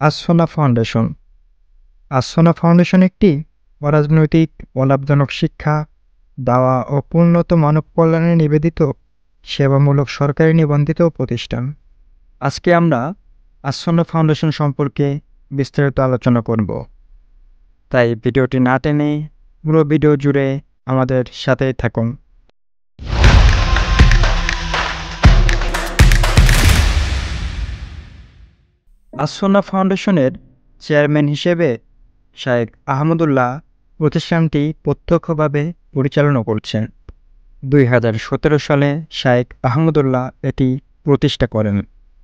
আসফনা foundation. আসফনা foundation একটি অরাজনৈতিক, অলাভজনক শিক্ষা দেওয়া ও উন্নত মানব কল্যাণে নিবেদিত সেবামূলক সরকারি নিবন্ধিত প্রতিষ্ঠান। আজকে আমরা আসফনা ফাউন্ডেশন সম্পর্কে বিস্তারিত আলোচনা করব। তাই ভিডিওটি না টেনে পুরো ভিডিও জুড়ে আমাদের সাথেই থাকুন। আসফনা ফাউন্ডেশনের চেয়ারম্যান হিসেবে শায়েখ আহমদুল্লাহ প্রতিষ্ঠানটি প্রত্যক্ষভাবে পরিচালনা করছেন। 2017 সালে শায়েখ আহমদুল্লাহ এটি প্রতিষ্ঠা করেন।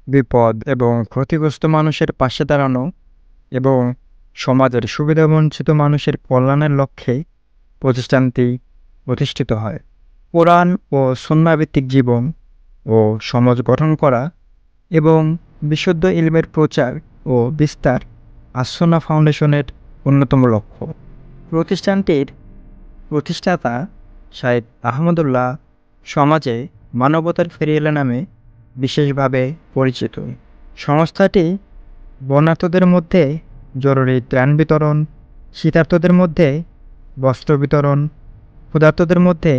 বিপদ এবং ক্ষতিগ্রস্ত মানুষের পাশে দাঁড়ানো এবং সমাজের সুবিধাবঞ্চিত মানুষের কল্যাণের লক্ষ্যে প্রতিষ্ঠানটি প্রতিষ্ঠিত হয়। কোরআন ও সুন্নাহভিত্তিক জীবন ও সমাজ গঠন করা এবং বিশুদ্ধ ইলমের প্রচার ও বিস্তার আসফনা ফাউন্ডেশনের অন্যতম লক্ষ্য। প্রতিষ্ঠানটির প্রতিষ্ঠাতা শায়েখ আহমদুল্লাহ সমাজে মানবতার ফেরিওয়ালা নামে বিশেষভাবে পরিচিত। সংস্থাটি বন্যার্তদের মধ্যে জরুরি ত্রাণ বিতরণ, শীতার্তদের মধ্যে বস্ত্র বিতরণ, ক্ষুধার্তদের মধ্যে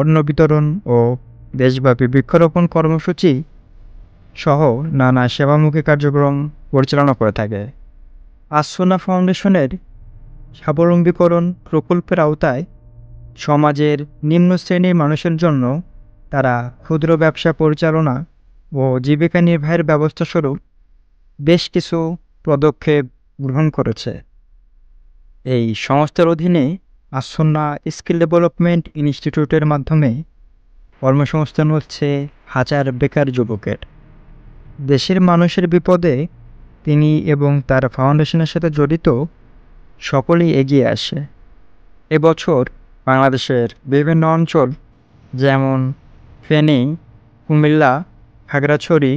অন্ন বিতরণ ও দেশব্যাপী বৃক্ষরোপণ কর্মসূচি সহ নানা সেবামুখী কার্যক্রম পরিচালনা করে থাকে। আসফনা ফাউন্ডেশনের স্বাবলম্বীকরণ প্রকল্পের আওতায় সমাজের নিম্ন শ্রেণীর মানুষের জন্য তারা ক্ষুদ্র ব্যবসা পরিচালনা ও জীবিকা নির্বাহের ব্যবস্থাস্বরূপ বেশ কিছু পদক্ষেপ গ্রহণ করেছে। এই সংস্থার অধীনে আসফনা স্কিল ডেভেলপমেন্ট ইনস্টিটিউটের মাধ্যমে কর্মসংস্থান হচ্ছে হাজার বেকার যুবকের। দেশের মানুষের বিপদে তিনি এবং তার ফাউন্ডেশনের সাথে জড়িত সকলেই এগিয়ে আসে। এবছর বাংলাদেশের বিভিন্ন অঞ্চল যেমন ফেনী, কুমিল্লা, খাগড়াছড়ি,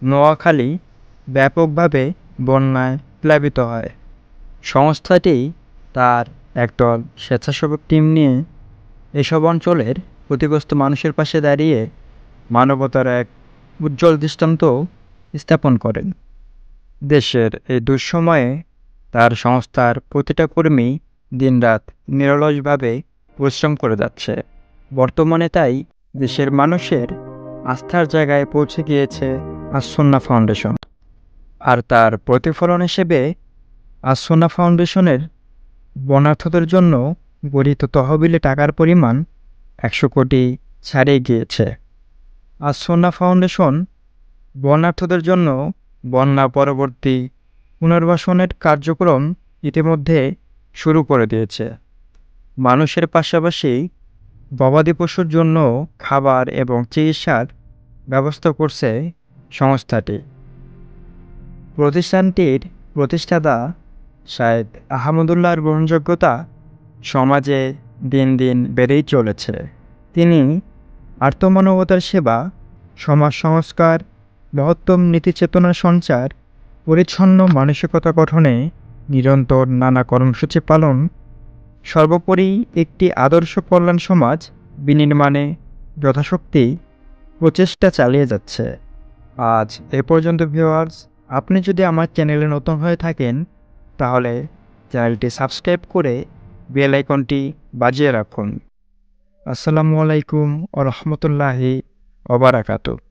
নোয়াখালী ব্যাপকভাবে বন্যায় প্লাবিত হয়। সংস্থাটি তার একদল স্বেচ্ছাসেবক টিম নিয়ে এসব অঞ্চলের ক্ষতিগ্রস্ত মানুষের পাশে দাঁড়িয়ে মানবতার এক উজ্জ্বল দৃষ্টান্ত স্থাপন করেন। দেশের এই দুঃসময়ে তার সংস্থার প্রতিটা কর্মী দিনরাত নিরলসভাবে পরিশ্রম করে যাচ্ছে। বর্তমানে তাই দেশের মানুষের আস্থার জায়গায় পৌঁছে গিয়েছে আসফনা ফাউন্ডেশন। আর তার প্রতিফলন হিসেবে আসফনা ফাউন্ডেশনের বন্যার্তদের জন্য গঠিত তহবিলে টাকার পরিমাণ 100 কোটি ছাড়িয়ে গিয়েছে। আসফনা ফাউন্ডেশন বন্যার্তদের জন্য বন্যা পরবর্তী পুনর্বাসনের কার্যক্রম ইতিমধ্যে শুরু করে দিয়েছে। মানুষের পাশাপাশি গবাদি পশুর জন্য খাবার এবং চিকিৎসার ব্যবস্থা করছে সংস্থাটি। প্রতিষ্ঠানটির প্রতিষ্ঠাতা শায়েখ আহমদুল্লাহর গ্রহণযোগ্যতা সমাজে দিন দিন বেড়েই চলেছে। তিনি আর্তমানবতার সেবা, সমাজ সংস্কার, বৃহত্তম নীতিচেতনার সঞ্চার, পরিচ্ছন্ন মানসিকতা গঠনে নিরন্তর নানা কর্মসূচি পালন, সর্বোপরি একটি আদর্শ কল্যাণ সমাজ বিনির্মাণে যথাশক্তি প্রচেষ্টা চালিয়ে যাচ্ছে। আজ এ পর্যন্ত ভিউয়ার্স, আপনি যদি আমার চ্যানেলে নতুন হয়ে থাকেন তাহলে চ্যানেলটি সাবস্ক্রাইব করে বেল আইকনটি বাজিয়ে রাখুন। আসসালামু আলাইকুম ওয়া রাহমাতুল্লাহি ওয়া বারাকাতুহু।